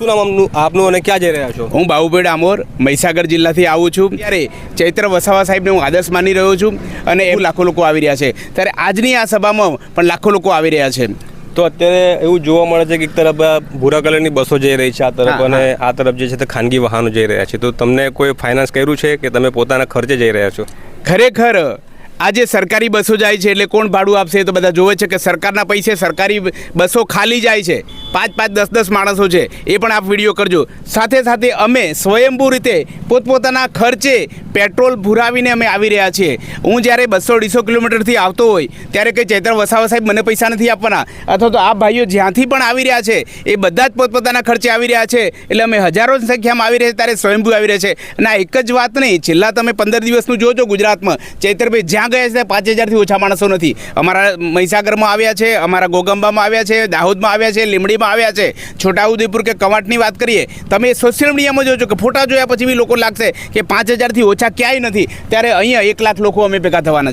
શું નામ આપનું અને ક્યાં જઈ રહ્યા છો? હું બાબુભાઈ ડામોર મહીસાગર જિલ્લાથી આવું છું. ત્યારે ચૈત્ર વસાવા સાહેબને હું આદર્શ માની રહ્યો છું અને એ લાખો લોકો આવી રહ્યા છે. ત્યારે આજની આ સભામાં પણ લાખો લોકો આવી રહ્યા છે. તો અત્યારે એવું જોવા મળે છે કે એક તરફ ભૂરા કલરની બસો જઈ રહી છે આ તરફ અને આ તરફ જે છે તે ખાનગી વાહનો જઈ રહ્યા છે. તો તમને કોઈ ફાઇનાન્સ કર્યું છે કે તમે પોતાના ખર્ચે જઈ રહ્યા છો? ખરેખર આજે સરકારી બસો જાય છે એટલે કોણ ભાડું આપશે? તો બધા જોવે છે કે સરકારના પૈસે સરકારી બસો ખાલી જાય છે. 5-5, 10-10 માણસો છે. એ પણ આપ વિડીયો કરજો. સાથે સાથે અમે સ્વયંભૂ રીતે પોતપોતાના ખર્ચે પેટ્રોલ ભરાવીને અમે આવી રહ્યા છીએ. હું જ્યારે 200-250 કિલોમીટરથી આવતો હોય ત્યારે કંઈ ચૈત્ર વસાવા સાહેબ મને પૈસા નથી આપવાના, અથવા તો આ ભાઈઓ જ્યાંથી પણ આવી રહ્યા છે એ બધા જ પોતપોતાના ખર્ચે આવી રહ્યા છે. એટલે અમે હજારોની સંખ્યામાં આવી રહ્યા ત્યારે સ્વયંભૂ આવી રહ્યા છે. અને આ એક જ વાત નહીં, છેલ્લા તમે 15 દિવસનું જોજો ગુજરાતમાં ચૈત્રભાઈ જ્યાં ગયા છે 5,000થી ઓછા માણસો નથી. અમારા મહીસાગરમાં આવ્યા છે, અમારા ગોગંબામાં આવ્યા છે, દાહોદમાં આવ્યા છે, લીંબડીમાં આવ્યા છે, છોટાઉદેપુર કે કવાંટની વાત કરીએ, તમે સોશિયલ મીડિયામાં જોજો કે ફોટા જોયા પછી બી લોકો લાગશે કે 5,000થી ઓછા ક્યાંય નથી. ત્યારે અહીંયા 1 લાખ લોકો અમે ભેગા થવાના છે.